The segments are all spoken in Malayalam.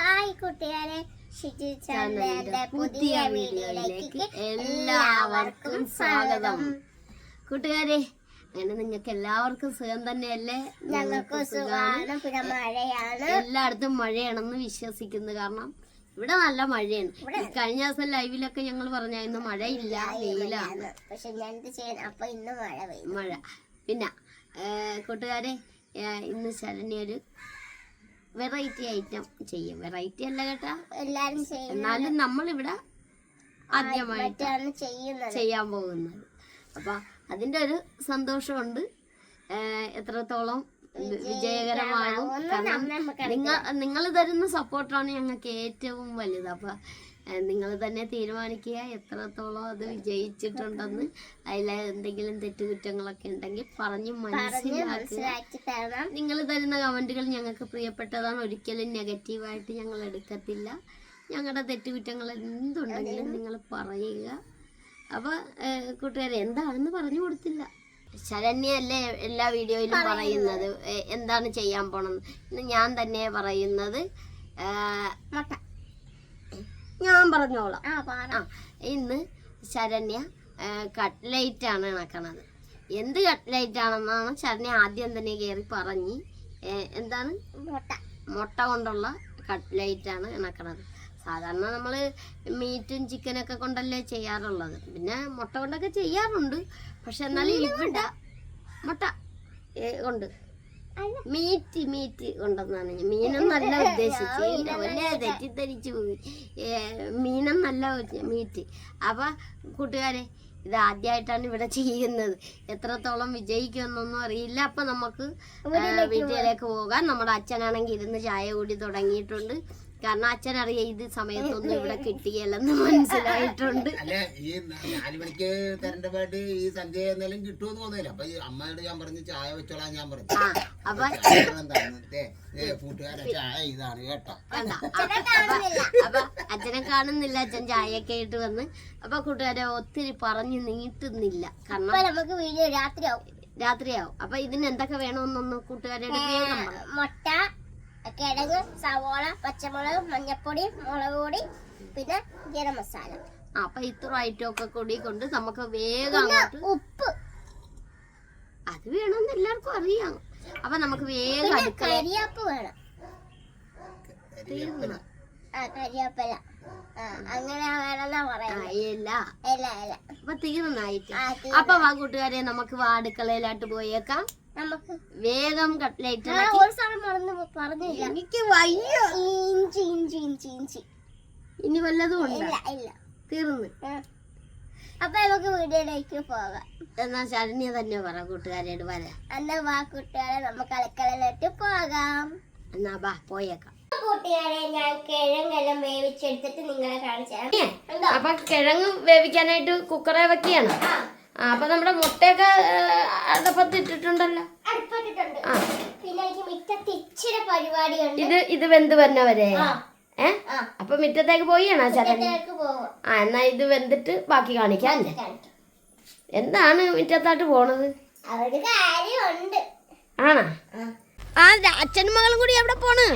ഹായ് കൂട്ടുകാരെ, ഷിജു ചാനലിന്റെ പുതിയ വീഡിയോയിലേക്ക് എല്ലാവർക്കും സ്വാഗതം. കൂട്ടുകാരെ, അങ്ങനെ നിങ്ങൾക്ക് എല്ലാവർക്കും സുഖം തന്നെയല്ലേ? ഞങ്ങൾക്ക് സുഖമാണ്. പിന്നെ മഴയാണ്, എല്ലായിടത്തും മഴയാണെന്ന് വിശ്വസിക്കുന്നു. കാരണം ഇവിടെ നല്ല മഴയാണ്. കഴിഞ്ഞ ദിവസം ലൈവിലൊക്കെ ഞങ്ങൾ പറഞ്ഞായിരുന്നു മഴയില്ല, വെയിലാണ്. പക്ഷെ ഞാൻ എന്ത് ചെയ്യണം, അപ്പൊ ഇന്ന് മഴ. പിന്നെ കൂട്ടുകാരെ, ഇന്ന് ശരണ്യ ഒരു വെറൈറ്റി ഐറ്റം ചെയ്യും. വെറൈറ്റി അല്ല കേട്ടാ, എല്ലാരും ചെയ്യും. എന്നാലും നമ്മളിവിടെ ആദ്യമായിട്ടാണ് ചെയ്യാൻ പോകുന്നത്. അപ്പൊ അതിന്റെ ഒരു സന്തോഷമുണ്ട്. എത്രത്തോളം വിജയകരമാകും, കാരണം നിങ്ങൾ തരുന്ന സപ്പോർട്ടാണ് ഞങ്ങൾക്ക് ഏറ്റവും വലുത്. അപ്പൊ നിങ്ങൾ തന്നെ തീരുമാനിക്കുക എത്രത്തോളം അത് വിജയിച്ചിട്ടുണ്ടെന്ന്. അതിൽ എന്തെങ്കിലും തെറ്റുകുറ്റങ്ങളൊക്കെ ഉണ്ടെങ്കിൽ പറഞ്ഞ് മനസ്സിലാക്കുക. നിങ്ങൾ തരുന്ന കമന്റുകൾ ഞങ്ങൾക്ക് പ്രിയപ്പെട്ടതാണ്. ഒരിക്കലും നെഗറ്റീവായിട്ട് ഞങ്ങൾ എടുക്കത്തില്ല. ഞങ്ങളുടെ തെറ്റുകുറ്റങ്ങൾ എന്തുണ്ടെങ്കിലും നിങ്ങൾ പറയുക. അപ്പൊ കൂട്ടുകാരെ, എന്താണെന്ന് പറഞ്ഞു കൊടുത്തില്ല. ശരണ്യ അല്ലേ എല്ലാ വീഡിയോയിലും പറയുന്നത് എന്താണ് ചെയ്യാൻ പോണെന്ന്. ഇന്ന് ഞാൻ തന്നെ പറയുന്നത്. ഞാൻ പറഞ്ഞോളാം. ഇന്ന് ശരണ്യ കട്ട്ലൈറ്റ് ആണ് ഇണക്കണത്. എന്ത് കട്ട്ലൈറ്റ് ആണെന്നാണ് ശരണ്യ ആദ്യം തന്നെ കയറി പറഞ്ഞ്. എന്താണ്? മുട്ട കൊണ്ടുള്ള കട്ട്ലൈറ്റ് ആണ് ഇണക്കണത്. സാധാരണ നമ്മൾ മീറ്റും ചിക്കനൊക്കെ കൊണ്ടല്ലേ ചെയ്യാറുള്ളത്. പിന്നെ മുട്ട കൊണ്ടൊക്കെ ചെയ്യാറുണ്ട്. പക്ഷെ എന്നാലും ഇവിടെ മുട്ട കൊണ്ട് മീറ്റ് കൊണ്ടെന്നാണ്. മീനെന്നല്ല ഉദ്ദേശിച്ച്, തെറ്റിദ്ധരിച്ചു പോയി. മീനെന്നല്ല മീറ്റ്. അപ്പൊ കൂട്ടുകാരെ, ഇത് ആദ്യമായിട്ടാണ് ഇവിടെ ചെയ്യുന്നത്. എത്രത്തോളം വിജയിക്കുമെന്നൊന്നും അറിയില്ല. അപ്പൊ നമുക്ക് വീട്ടിലേക്ക് പോകാം. നമ്മുടെ അച്ഛനാണെങ്കിൽ ഇരുന്ന് ചായ കൂടി തുടങ്ങിയിട്ടുണ്ട്. കാരണം അച്ഛൻ അറിയാം ഇത് സമയത്തൊന്നും ഇവിടെ കിട്ടിയല്ലെന്ന് മനസ്സിലായിട്ടുണ്ട്. അല്ല, ഈ 4 മണിക്ക് തരേണ്ടതായിട്ട് ഈ സന്ധ്യ എന്നാലും കിട്ടുമെന്ന് തോന്നില്ല. അപ്പൊ ഈ അമ്മയോട് ഞാൻ പറഞ്ഞു ചായ വെച്ചോളാൻ ഞാൻ പറഞ്ഞു. അപ്പൊ കൂട്ടുകാരെ ചായ ഇതാണ് കേട്ടോ. അപ്പൊ അച്ഛനെ കാണുന്നില്ല. അച്ഛൻ ചായയൊക്കെ ഇട്ട് വന്ന്. അപ്പൊ കൂട്ടുകാരെ, ഒത്തിരി പറഞ്ഞു നീട്ടുന്നില്ല. കാരണം നമുക്ക് വീഡിയോ രാത്രിയാവും. അപ്പൊ ഇതിന് എന്തൊക്കെ വേണമെന്നൊന്ന് കൂട്ടുകാരുടെ വേഗം മുട്ട, കിഴങ്ങ്, സവോള, പച്ചമുളക്, മഞ്ഞപ്പൊടി, മുളക് പൊടി, പിന്നെ ഗരം മസാല. അപ്പൊ ഇത്ര ഐറ്റം ഒക്കെ കൂടി കൊണ്ട് നമുക്ക് വേഗം ഉപ്പ് അത് വേണമെന്ന് എല്ലാവർക്കും അറിയാം. അപ്പൊ നമുക്ക് വേഗം കരിയാപ്പ് വേണം. കരിയാപ്പല അങ്ങനെ വേണമെന്നാ പറയാ. അപ്പൊ തീർന്നായിട്ട്. അപ്പൊ വാ കൂട്ടുകാരെ, നമുക്ക് അടുക്കളയിലായിട്ട് പോയേക്കാം. നമുക്ക് വേഗം കട്ട്ലൈറ്റ്. ഒരു സാധനം പറഞ്ഞില്ല, എനിക്ക് വയ്യ. ഇഞ്ചി ഇനി വല്ലതും ഇല്ല. തീർന്ന്. അപ്പൊ നമുക്ക് വീഡിയോയിലേക്ക് പോകാം. എന്നാ ശരണ്യ തന്നെ പറ കൂട്ടുകാരോട് വരാം. എന്നാ വാ കൂട്ടുകാരെ, നമുക്ക് അടുക്കളയിലോട്ട് പോകാം. എന്നാ വാ പോയേക്കാം. കൂട്ടുകാരെ, ഞാൻ കിഴങ്ങെല്ലാം വേവിച്ചെടുത്തിട്ട് നിങ്ങളെ കാണിച്ചു. അപ്പൊ കിഴങ്ങ് വേവിക്കാനായിട്ട് കുക്കറെ വെക്കുകയാണ്. അപ്പൊ നമ്മുടെ മുട്ടയൊക്കെ അടുപ്പത്ത് ഇട്ടിട്ടുണ്ടല്ലോ. പിന്നെ എനിക്ക് മുറ്റത്ത് ഇച്ചിരി പരിപാടിയുണ്ട്. ഇത് വെന്ത് വന്നവരെ. അപ്പൊ മുറ്റത്തേക്ക് പോയാണോ ശരണ്യ? എന്നാ ഇത് വെന്തിട്ട് ബാക്കി കാണിക്കാം. എന്താണ് മുറ്റത്തായിട്ട് പോണത്? ആണോ? അച്ഛനും മകളും കൂടി എവിടെ പോണ്?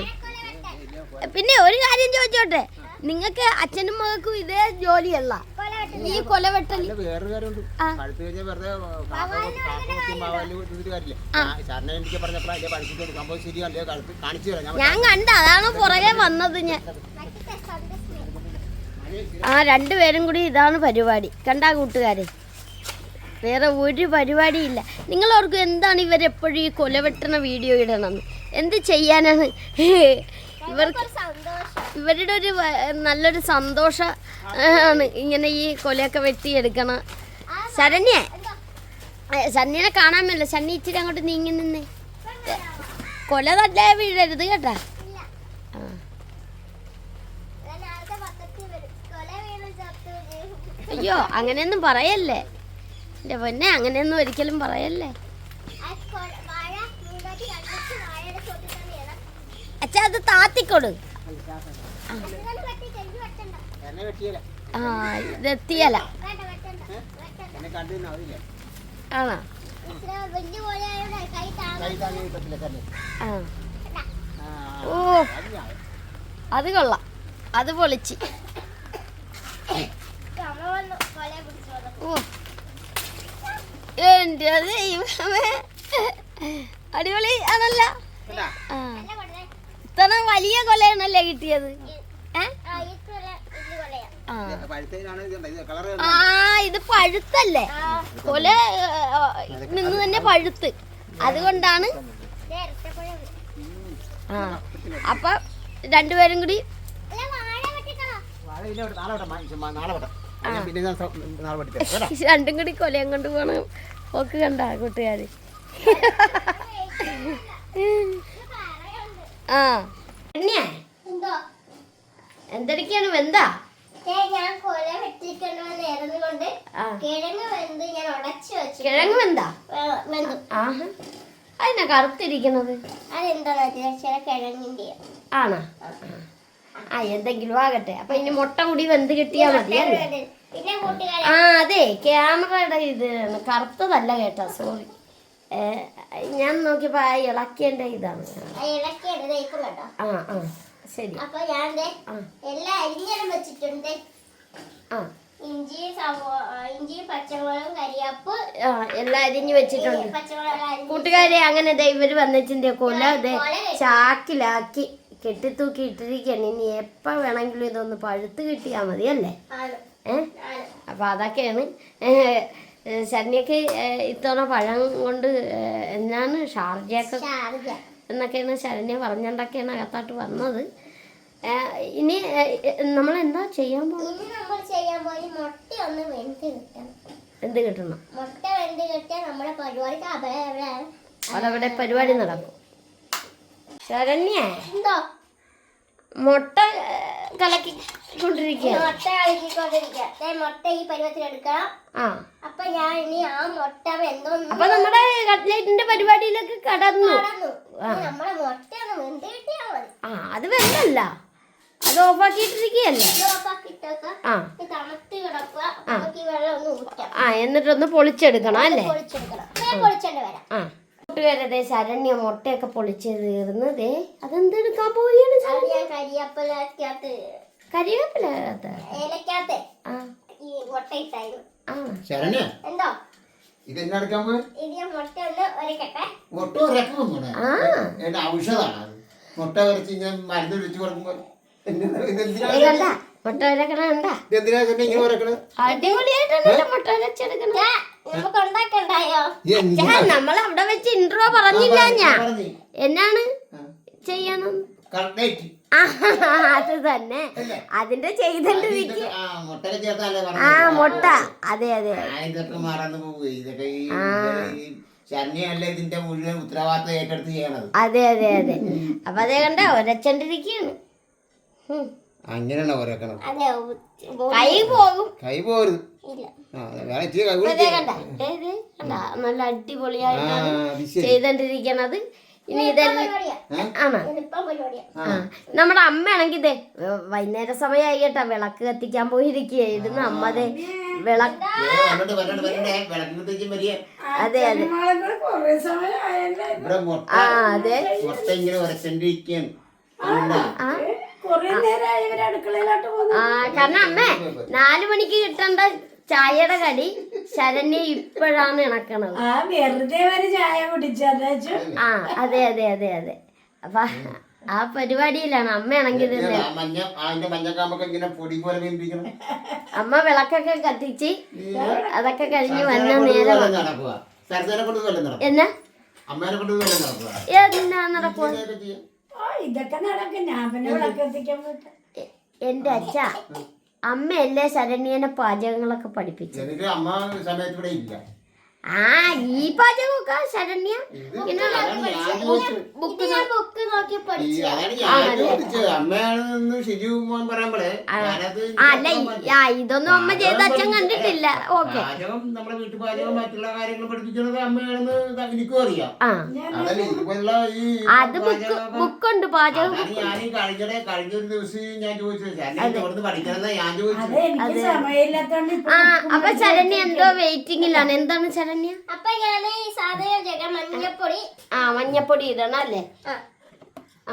പിന്നെ ഒരു കാര്യം ചോദിച്ചോട്ടെ, നിങ്ങൾക്ക് അച്ഛനും മകൾക്കും ഇതേ ജോലിയല്ല ഈ കൊലവെട്ടൽ. ഞാൻ കണ്ട, അതാണ് പുറകെ വന്നത് ഞാൻ. രണ്ടുപേരും കൂടി ഇതാണ് പരിപാടി. കണ്ടാ കൂട്ടുകാരെ, വേറെ ഒരു പരിപാടിയില്ല. നിങ്ങളോർക്കും എന്താണ് ഇവരെപ്പോഴും ഈ കൊലവെട്ടണ വീഡിയോ ഇടണമെന്ന്? എന്ത് ചെയ്യാനാണ്? ഇവരുടെ ഒരു നല്ലൊരു സന്തോഷം ആണ് ഇങ്ങനെ ഈ കൊലയൊക്കെ വെട്ടിയെടുക്കണ. ശരണ്യനെ കാണാൻ പറ്റില്ല. ശരണ്യ ഇച്ചിരി അങ്ങോട്ട് നീങ്ങി നിന്നേ. കൊല തന്നെ വീഴരുത് കേട്ടാ. അയ്യോ, അങ്ങനെയൊന്നും പറയല്ലേ എൻ്റെ പൊന്നെ, അങ്ങനെയൊന്നും ഒരിക്കലും പറയല്ലേ. അച്ഛാ, അത് താത്തിക്കൊടു. ഇതെത്തിയല്ല. ആണോ? ഓ, അത് കൊള്ളാം, അത് പൊളിച്ച്. ഓ എൻ്റെ ദൈവമേ, അടിപൊളി ആണല്ലോ. ആ, ഇത്ര വലിയ കൊലയാണല്ലേ കിട്ടിയത്. ആ, ഇത് പഴുത്തല്ലേ, കൊല നിന്ന് തന്നെ പഴുത്ത്, അതുകൊണ്ടാണ്. ആ, അപ്പൊ രണ്ടുപേരും കൂടി രണ്ടും കൂടി കൊലയും കൊണ്ട് പോണം. ഓക്ക് കണ്ട കൂട്ടുകാര്. ആ, എന്തൊക്കെയാണ് വെന്താ? ഞാൻ കൊല വെട്ടിക്കൊണ്ട് കിഴങ്ങ് വെന്ത് ഞാൻ ഉടച്ചു വെച്ചു. കിഴങ്ങ് വെന്താ? വെന്തു. ആഹാ, അതിനാ കറുത്തിരിക്കുന്നത്. അതെന്താന്ന് വെച്ചാൽ കിഴങ്ങിന്റെ ആണോ? ആ, എന്തെങ്കിലും ആകട്ടെ. അപ്പൊ ഇനി മുട്ട കൂടി വെന്ത് കിട്ടിയാ മതിയല്ലേ? പിന്നെ കൂട്ടുകാരെ, ആ അതെ, ക്യാമറയുടെ ഇത് കറുത്തതല്ല കേട്ടോ, സോറി. ഞാൻ നോക്കിയപ്പോ ആ ഇളക്കിയന്റെ ഇതാണ്. ഇളക്കിയത് ഇപ്പം കേട്ടോ. ആ ആ, ശരി. അപ്പൊ ഞാൻ എല്ലാം അരിഞ്ഞെല്ലാം വെച്ചിട്ടുണ്ട്. ആ, ഇഞ്ചിയും പച്ചമുളകും കരിയാപ്പ് എല്ലാം അരിഞ്ഞു വെച്ചിട്ടുണ്ട്. പച്ചമുളക് കൂട്ടുകാരെ, അങ്ങനെ ഇവര് വന്നിട്ടുണ്ട്. കൊല ചാക്കിലാക്കി കെട്ടിത്തൂക്കി ഇട്ടിരിക്കുകയാണ്. ഇനി എപ്പോ വേണമെങ്കിലും ഇതൊന്ന് പഴുത്ത് കിട്ടിയാ മതി അല്ലേ? അപ്പൊ അതൊക്കെയാണ്. ശരണ്യക്ക് ഇത്തവണ പഴം കൊണ്ട് എന്നാണ് ഷാർജയൊക്കെ എന്നൊക്കെയാണ് ശരണ്യ പറഞ്ഞോണ്ടൊക്കെയാണ് അകത്തോട്ട് വന്നത്. ഇനി നമ്മൾ എന്താ ചെയ്യാൻ പോകുന്നത്? മുട്ട ഒന്ന് വെന്ത് കിട്ടണം. എന്ത് കിട്ടണം? മുട്ട വെന്ത് കിട്ടിയാൽ നമ്മുടെ പരിപാടിക്ക് അതവിടെ പരിപാടി നടക്കും. ശരണ്യ എന്തോ മുട്ട കലക്കിക്കൊണ്ടിരിക്കുക. മുട്ട കളിക്കൊണ്ടിരിക്കുക. മുട്ട ഈ പരുവത്തിലെടുക്കണം. ആ, അപ്പൊ ഞാൻ ഇനി ആ മുട്ട വെന്തോന്ന് അപ്പൊ നമ്മുടെ കട്ട്ലേറ്റിന്റെ പരിപാടിയിലൊക്കെ കടന്നു. നമ്മളെ മുട്ട ഒന്ന് വെന്ത് കിട്ടിയാ മതി. ആ, അത് വെന്തല്ല, അത് ഓഫാക്കിയിട്ടിരിക്കുകയല്ലേ? ആ, തണുത്ത് കിടക്കുക. നമുക്ക് ഈ വെള്ളം ഒന്ന് ഊറ്റാം. ആ, എന്നിട്ടൊന്ന് പൊളിച്ചെടുക്കണം അല്ലേ? പൊളിച്ചെടുക്കണം. പൊളിച്ചോണ്ട് വരാം. ആ, കൂട്ടുകാരെ, ശരണ്യ മുട്ടയൊക്കെ പൊളിച്ച് തീർന്ന് അതെന്തെടുക്കാൻ പോവുകയാണ്? ഞാൻ കരിയാപ്പിലകത്ത് കരിവേപ്പിലകത്ത് ഏലക്കകത്ത് ആ ഈ മുട്ട ഇട്ടായിരുന്നു. ശരണ്യ, എന്തോ ഇതെടുക്കാൻ പോയി ഇത് ഞാൻ മുട്ട ഒന്ന് ഒരക്കട്ടെ. മുട്ട ഉരക്കണം. എന്റെ ഔഷധമാണ് അത്. മുട്ട ഉരച്ച് ഞാൻ മരുന്ന് വിളിച്ചു കൊടുക്കുമ്പോൾ മുട്ട ഉരക്കണ അടിപൊളിയായിട്ടാണ് മുട്ട ഉരച്ചെടുക്കണ. നമുക്ക് ഉണ്ടാക്കണ്ടായോ? നമ്മൾ അവിടെ വെച്ച് ഇൻട്രോ പറഞ്ഞില്ല. ഞാൻ എന്നാണ് ചെയ്യണം? അത് തന്നെ, അതിന്റെ ചെയ്തോണ്ടിരിക്കും. ആ, മുട്ട. അതെ അതെ, ഇതൊക്കെ മറന്നു പോകും. ഇതൊക്കെ ശരണ്യല്ലേ ഇതിന്റെ മുഴുവൻ ഉത്തരവാദിത്തം ഏറ്റെടുത്ത് ചെയ്യണത്. അതെ അതെ അതെ. അപ്പൊ അതേ കണ്ട ഒരച്ചോണ്ടിരിക്കുകയാണ്. അങ്ങനെയാണ് ഓരോക്കണം. കൈ പോകും. കൈ പോരുത്. നല്ല അടിപൊളിയായിട്ടാണ് ചെയ്തോണ്ടിരിക്കണത്. ഇനി ഇതെല്ലാം ആണ്. നമ്മുടെ അമ്മയാണെങ്കിൽ ഇതേ വൈകുന്നേര സമയമായി കേട്ടാ, വിളക്ക് കത്തിക്കാൻ പോയിരിക്കുകയായിരുന്നു. അമ്മതെ വിളക്ക്. അതെ അതെ, ആ അതെ. കാരണം അമ്മേ 4 മണിക്ക് കിട്ടേണ്ട ചായയുടെ കടി ശരണ്യ ഇപ്പോഴാണ് ഇണക്കണത്. ആ അതെ അതെ അതെ അതെ. അപ്പൊ ആ പരിപാടിയിലാണ് അമ്മയാണെങ്കിൽ. അമ്മ വിളക്കൊക്കെ കത്തിച്ച് അതൊക്കെ കഴിഞ്ഞ് വന്ന നേരം എന്നാ എന്നാ നടക്കുക. എന്റെ അച്ഛ, അമ്മയല്ലേ ശരണ്യനെ പാചകങ്ങളൊക്കെ പഠിപ്പിച്ചത്. ആ, ഈ പാചകമൊക്കെ ശരണ്യ ബുക്ക് നോക്കി പഠിച്ചു. അല്ല, ഇതൊന്നും അമ്മ ചെയ്ത അച്ഛൻ കണ്ടിട്ടില്ല. ഓക്കെ, അത് ബുക്കുണ്ട് പാചകം. കഴിഞ്ഞൊരു ദിവസം ഞാൻ ചോദിച്ചത് ആ, അപ്പൊ ശരണ്യ എന്തോ വെയിറ്റിംഗിലാണ്. എന്താണ് ശരണ്യ? അപ്പൊ ഞാൻ ഈ സാധനം മഞ്ഞപ്പൊടി. ആ, മഞ്ഞപ്പൊടി ഇടണം അല്ലേ?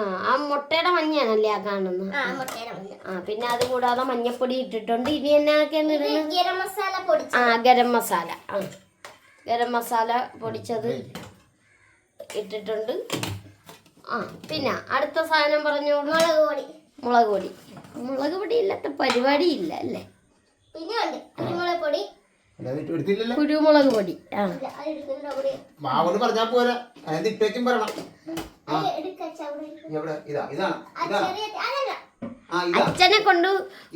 ആ മുട്ടയുടെ മഞ്ഞയാണല്ലേ ആ കാണുന്നത്. ആ മുട്ടയുടെ മഞ്ഞ. പിന്നെ അത് കൂടാതെ മഞ്ഞപ്പൊടി ഇട്ടിട്ടുണ്ട്. ഇനി എന്നാക്കെയാണ് ഇടുന്നത്? ഗരം മസാല പൊടിച്ചത്. ഗരം മസാല. ഗരം മസാല പൊടിച്ചത് ഇട്ടിട്ടുണ്ട്. പിന്നെ അടുത്ത സാധനം പറഞ്ഞോളൂ. മുളക് പൊടി. മുളക് പൊടി ഇല്ലാത്ത പരിപാടി ഇല്ല അല്ലേ? പിന്നെ ഉണ്ട് കുരുമുളക് പൊടി. കുരുമുളക് പൊടി. മാവോട് പറഞ്ഞാ പോരാ, അതായത് ഇട്ടേക്കും പറയണം. അച്ഛനെ കൊണ്ട്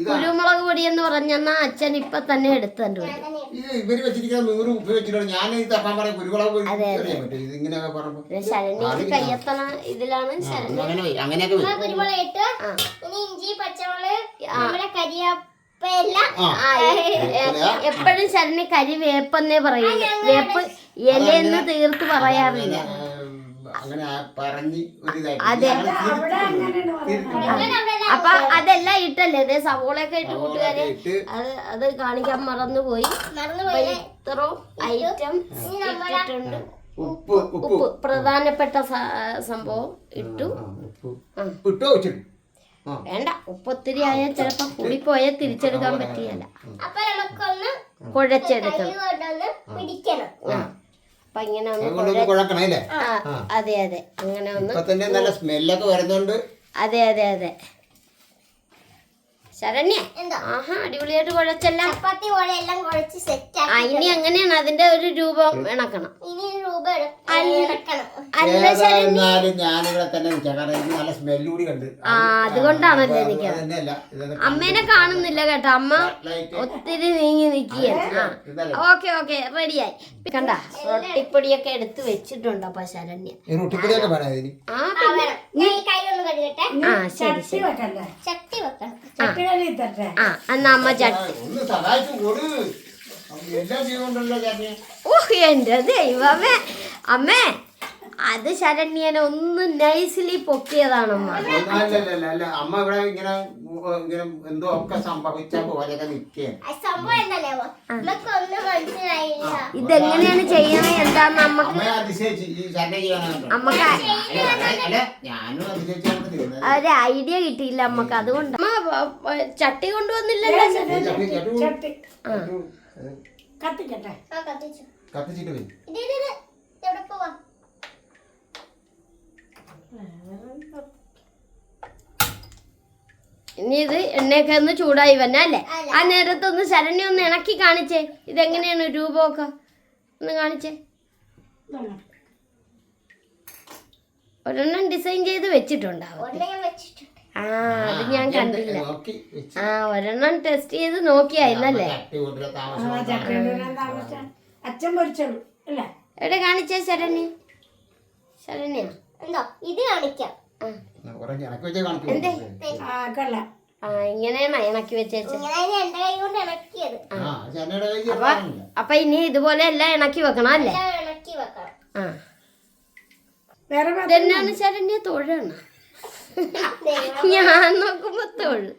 കുരുമുളക് പൊടി എന്ന് പറഞ്ഞാ അച്ഛൻ ഇപ്പൊ തന്നെ എടുത്തു തരുന്നുണ്ട്. ഇവര് വെച്ചിരിക്കുന്ന 100 ഉപ്പ് വെച്ചിട്ടുണ്ട്. ഞാൻ ഈ തപ്പാൻ പറയാം കുരുമുളക് പൊടി ഇതിങ്ങനെയൊക്കെ പറഞ്ഞു. ശരണ്യക്ക് കയ്യെത്തണ ഇതിലാണ് അങ്ങനെയൊക്കെ കുരുമുളക് ഇട്ട് ഇനി ഇഞ്ചി പച്ചമുളക് നമ്മുടെ കരിയാപ്പ എപ്പോഴും ശരണ്യ കരിവേപ്പെന്നേ പറയില്ല. വേപ്പ് ഇലയെന്ന് തീർത്ത് പറയാറില്ല. അതെ. അപ്പൊ അതെല്ലാം ഇട്ടല്ലേ? അതെ സവോളയൊക്കെ ഇട്ട് കൂട്ടുകാരെ അത് കാണിക്കാൻ മറന്നുപോയി. ഇത്രയും ഐറ്റം ഇട്ടിട്ടുണ്ട്. ഉപ്പ് പ്രധാനപ്പെട്ട സംഭവം ഇട്ടു. വേണ്ട, ഉപ്പ് ഒത്തിരി ആയാൽ ചിലപ്പോ കൂടിപ്പോയാൽ തിരിച്ചെടുക്കാൻ പറ്റിയല്ല. കുഴച്ചെടുക്കണം. അപ്പൊ ഇങ്ങനെ ഒന്ന് അതെ അതെ അങ്ങനെ ഒന്ന്. അതെ അതെ അതെ. ശരണ്യ അടിപൊളിയായിട്ട് കുഴച്ചല്ല. ഇനി അങ്ങനെയാണ് അതിന്റെ ഒരു രൂപം ഇണക്കണം. അതുകൊണ്ടാണല്ലേ നിൽക്കുന്നത്. അമ്മേനെ കാണുന്നില്ല കേട്ടോ. അമ്മ ഒത്തിരി നീങ്ങി നിൽക്കുകയാണ്. ഓക്കെ ഓക്കെ റെഡിയായി. കണ്ട റൊട്ടിപ്പൊടിയൊക്കെ എടുത്ത് വെച്ചിട്ടുണ്ട്. അപ്പൊ ശരണ്യ ശരി ശരി. എന്നാ അമ്മ ചട്ടി. എന്റെ ദൈവമേ അമ്മേ, അത് ശരണ്യനെ ഒന്ന് നൈസ്ലി പൊക്കിയതാണമ്മ. അമ്മ ഇവിടെ ഇങ്ങനെ എന്തോ ഒക്കെ സംഭവിച്ച പോലെയൊക്കെ നിൽക്കുകയാണ്. ഇതെങ്ങനെയാണ് ചെയ്യണേ എന്താന്ന് അമ്മക്ക് ഒരു ഐഡിയ കിട്ടിയില്ല അമ്മക്ക്. അതുകൊണ്ട് അമ്മ ചട്ടി കൊണ്ടുവന്നില്ലല്ലോ. ഇനി ഇത് എണ്ണയൊക്കെ ഒന്ന് ചൂടായി വന്നെ അല്ലേ? ആ നേരത്തൊന്ന് ശരണ്യ ഒന്ന് ഇണക്കി കാണിച്ചേ. ഇതെങ്ങനെയാണ് രൂപമൊക്കെ ഒന്ന് കാണിച്ചേ. ഒരെണ്ണം ഡിസൈൻ ചെയ്ത് വെച്ചിട്ടുണ്ടാവും. അത് ഞാൻ കണ്ടില്ല. ഒരെണ്ണം ടെസ്റ്റ് ചെയ്ത് നോക്കിയായിരുന്നല്ലേ? എവിടെ കാണിച്ചേ ശരണ്യ? ശരണ്യ ഇത് കാണിക്കാം. ഇങ്ങനെയാണ് ഇണക്കി വെച്ചേച്ചത്. അപ്പൊ ഇനി ഇതുപോലെ എല്ലാം ഇണക്കി വെക്കണം അല്ലേ? ഇതെന്നാണ് ശരണ്യ തൊഴണ? ഞാൻ നോക്കുമ്പോ തൊഴു.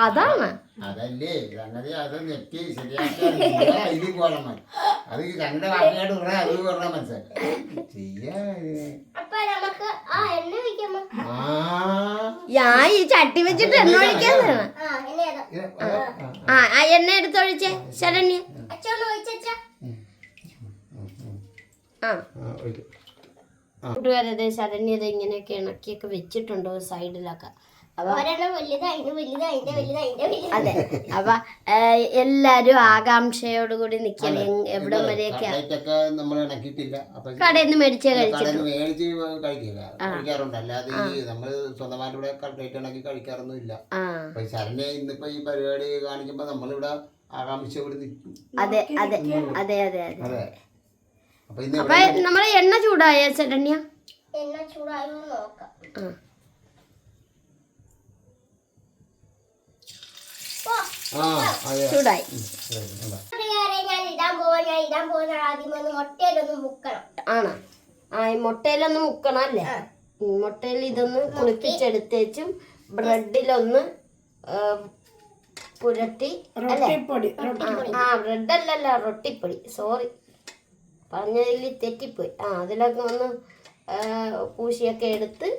അതാണ് അതല്ലേ സംഗതി. അത് നെറ്റി ശരിയാക്കി പോകണം. അത് രണ്ട് വാക്കിയായിട്ട് പറഞ്ഞാൽ അത് പറഞ്ഞാൽ മനസ്സിലായി. ഞാൻ ഈ ചട്ടി വെച്ചിട്ട് എണ്ണ ഒഴിക്കാൻ തരണം. എണ്ണ എടുത്തൊഴിച്ചേ ശരണ്യ. കൂട്ടുകാരെ ശരണ്യത ഇങ്ങനെയൊക്കെ ഇണക്കിയൊക്കെ വെച്ചിട്ടുണ്ടോ സൈഡിലൊക്കെ. അതെ. അപ്പൊ എല്ലാരും ആകാംക്ഷയോടുകൂടി നിക്കണേ എവിടെ വരെയൊക്കെ. കടയിൽ നിന്ന് മേടിച്ച് കഴിക്കാറുണ്ട്. അല്ലാതെ നമ്മള് സ്വന്തമായിട്ട് ഇവിടെ കട്ട്ലേറ്റ് ഉണ്ടാക്കി കഴിക്കാറൊന്നും ഇല്ല. ശരണ്യ ഇന്നിപ്പോ ഈ പരിപാടി കാണിക്കുമ്പോ നമ്മളിവിടെ ആകാംക്ഷയോട് നിൽക്കും. അതെ അതെ അതെ അതെ അതെ. അപ്പൊ നമ്മളെ എണ്ണ ചൂടായ ശരണ്യ? എണ്ണ ചൂടായോ നോക്കാം. ചൂടായി. ഞാൻ ഇടാൻ പോകുന്ന ആദ്യം ഒന്ന് മുട്ടയിലൊന്ന് മുക്കണം. ആണോ? ഈ മുട്ടയിലൊന്ന് മുക്കണം അല്ലേ? മുട്ടയിൽ ഇതൊന്ന് കുളിപ്പിച്ചെടുത്തേച്ചും ബ്രെഡിലൊന്ന് പുരട്ടി. ബ്രെഡ് അല്ലല്ല റൊട്ടിപ്പൊടി. സോറി. പറഞ്ഞതിൽ തെറ്റിപ്പോയി. അതിലൊക്കെ ഒന്ന് പൂശിയൊക്കെ എടുത്ത്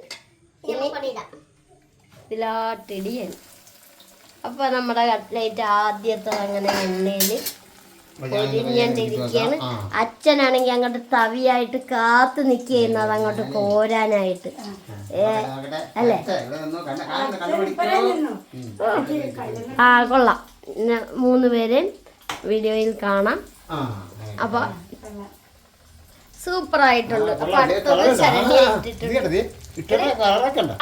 ഇതിലാട്ടിടിയാണ്. അപ്പോൾ നമ്മുടെ കട്ട്ലേറ്റ് ആദ്യത്തെ അങ്ങനെ എണ്ണയിൽ പൊരിഞ്ഞോണ്ടിരിക്കുകയാണ്. അച്ഛനാണെങ്കിൽ അങ്ങോട്ട് തവിയായിട്ട് കാത്തു നിൽക്കുകയായിരുന്നു അതങ്ങോട്ട് കോരാനായിട്ട്. അല്ലേ? കൊള്ളാം. 3 പേരെയും വീഡിയോയിൽ കാണാം. അപ്പൊ സൂപ്പറായിട്ടുണ്ട്. അപ്പൊ അടുത്തത് ശരണ്യ ഇട്ടിട്ടുണ്ട്.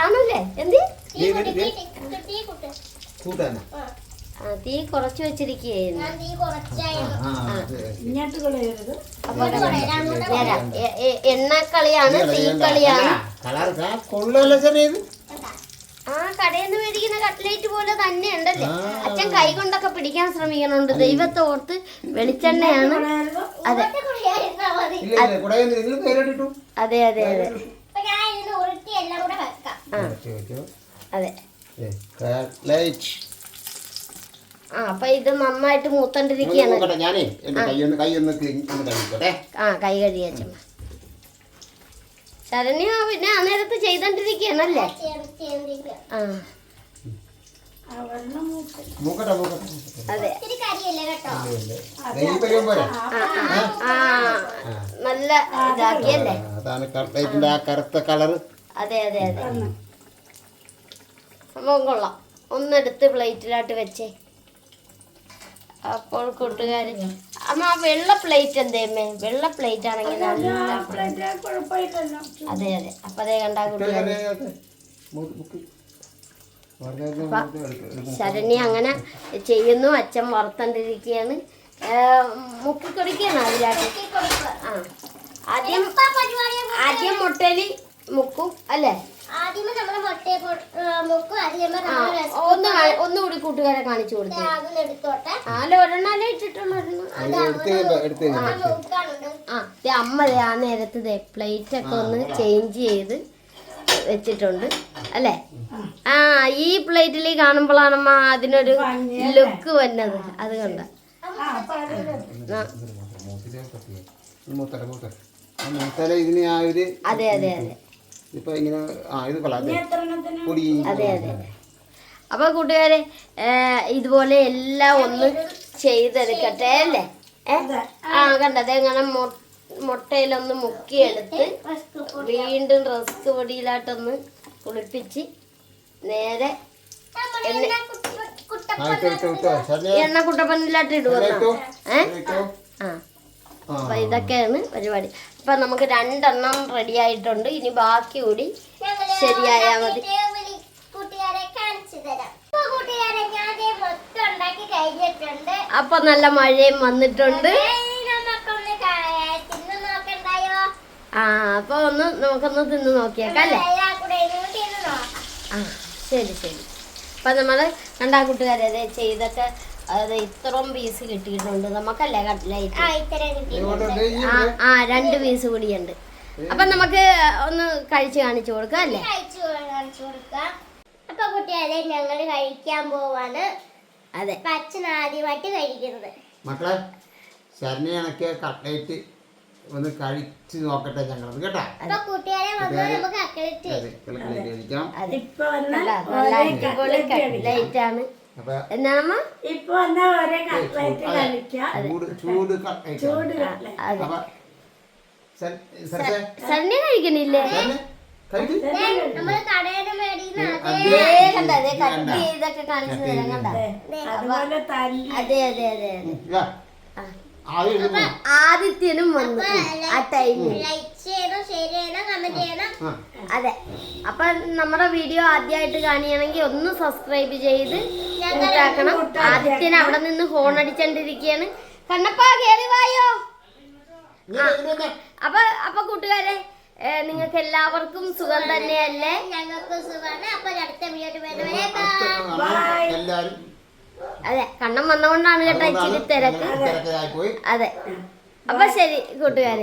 ആണല്ലേ? എന്ത് തീ കുറച്ച് വെച്ചിരിക്കുകയായിരുന്നു. എണ്ണക്കളിയാണ്, തീക്കളിയാണ്. കടയിൽ നിന്ന് മേടിക്കുന്ന കട്ട്ലേറ്റ് പോലെ തന്നെ ഉണ്ടല്ലേ? അച്ഛൻ കൈ കൊണ്ടൊക്കെ പിടിക്കാൻ ശ്രമിക്കണുണ്ട്. ദൈവത്തെ ഓർത്ത് വെളിച്ചെണ്ണയാണ്. അതെ അതെ അതെ അതെ അതെ. അപ്പൊ ഇത് നന്നായിട്ട് മൂത്തോണ്ടിരിക്കുകയാണ്. കൈ കഴിയച്ചമ്മ. ശരണ്യ പിന്നെ ആ നേരത്ത് ചെയ്തോണ്ടിരിക്കുകയാണല്ലേ? അതെ നല്ല ഇതാക്കിയല്ലേ? അതെ അതെ അതെ. സംഭവം കൊള്ളാം. ഒന്നെടുത്ത് പ്ലേറ്റിലാട്ട് വെച്ചേ. അപ്പോൾ കൂട്ടുകാര് അമ്മ വെള്ള പ്ലേറ്റ് എന്തേമ്മേ? വെള്ള പ്ലേറ്റ് ആണെങ്കിൽ നല്ല. അതെ അതെ. അപ്പൊ അതേ കണ്ടാ കൂട്ടുകാര്. ശരണ്യ അങ്ങനെ ചെയ്യുന്നു. അച്ഛൻ വറുത്തോണ്ടിരിക്കുകയാണ്. മുക്കിക്കൊടിക്കുകയാണ് അതിലാട്ട്. ആദ്യം മുട്ടലി മുക്കും അല്ലേ? ഒന്നുകൂടി കൂട്ടുകാരെ കാണിച്ചു കൊടുത്തു. അല്ല ഒരെണ്ണാലേ ഇട്ടിട്ടുള്ളായിരുന്നു. അമ്മ ആ നേരത്ത് പ്ലേറ്റ് ഒക്കെ ഒന്ന് ചേഞ്ച് ചെയ്ത് വെച്ചിട്ടുണ്ട് അല്ലേ? ഈ പ്ലേറ്റിൽ കാണുമ്പോഴാണമ്മ അതിനൊരു ലുക്ക് വന്നത്. അത് കണ്ട അതെ അതെ അതെ. അതെ അതെ. അപ്പൊ കൂട്ടുകാരെ ഇതുപോലെ എല്ലാം ഒന്ന് ചെയ്തെടുക്കട്ടെ അല്ലേ? കണ്ടത് എങ്ങനെ മുട്ടയിലൊന്ന് മുക്കിയെടുത്ത് വീണ്ടും റസ്ക് പൊടിയിലായിട്ടൊന്ന് കുളിപ്പിച്ച് നേരെ എണ്ണ കുട്ടപ്പനിലായിട്ട് ഇടുവല്ലോ. അപ്പൊ ഇതൊക്കെയാണ് പരിപാടി. അപ്പൊ നമുക്ക് 2 എണ്ണം റെഡി ആയിട്ടുണ്ട്. ഇനി ബാക്കി കൂടി ശരിയായാ മതി. അപ്പൊ നല്ല മഴയും വന്നിട്ടുണ്ട്. അപ്പൊ നമുക്കൊന്ന് തിന്ന് നോക്കിയേക്കാം അല്ലേ? ശരി ശരി. അപ്പൊ നമ്മള് രണ്ടാ കൂട്ടുകാരെ ചെയ്തൊക്കെ ഇത്രയും പീസ് കിട്ടിയിട്ടുണ്ട് നമുക്കല്ലേ കട്ട്ലേറ്റ്? 2 പീസ് കൂടിയുണ്ട്. അപ്പൊ നമുക്ക് ഒന്ന് കഴിച്ച് കാണിച്ചു കൊടുക്കാം അല്ലേ? അപ്പൊ കുട്ടികളെ ഞങ്ങള് കഴിക്കാൻ പോവാണ്. അതെ, അച്ഛൻ ആദ്യമായിട്ട് കഴിക്കുന്നത്. മക്കളെ ശരണ്യ കട്ട്ലേറ്റ് ഒന്ന് കഴിച്ച് നോക്കട്ടെ ഞങ്ങൾ കേട്ടാ. അപ്പൊ കൂട്ടുകാരെ വന്ന് നമുക്ക് കട്ട്ലേറ്റ് കഴിക്കാം. കട്ട്ലേറ്റ് ആണ്. എന്നാണമ്മ ഇപ്പൊ ശരണ്യ കഴിക്കണില്ലേ? നമ്മള് കടയിൽ മേടിക്കുന്ന ഇതൊക്കെ കാണിച്ചു തരാം. കണ്ട അതെ അതെ അതെ അതെ. ആദിത്യനും വന്നു ആ ടൈമിൽ. അതെ. അപ്പൊ നമ്മുടെ വീഡിയോ ആദ്യമായിട്ട് കാണുകയാണെങ്കിൽ ഒന്ന് സബ്സ്ക്രൈബ് ചെയ്ത് കൂട്ടാക്കണം. ആദിത്യൻ അവിടെ നിന്ന് ഹോൺ അടിച്ചോണ്ടിരിക്കുകയാണ്. കണ്ണപ്പാ കേറി വായോ. അപ്പൊ കൂട്ടുകാരെ നിങ്ങൾക്ക് എല്ലാവർക്കും സുഖം തന്നെയല്ലേ? ഞങ്ങൾക്ക് സുഖമാണ്. അപ്പൊ അടുത്ത വീഡിയോ അതെ, കണ്ണം വന്നുകൊണ്ടാണ് കേട്ടോ ഇച്ചിരി തിരക്ക്. അതെ. അപ്പൊ ശരി കൂട്ടുകാരെ.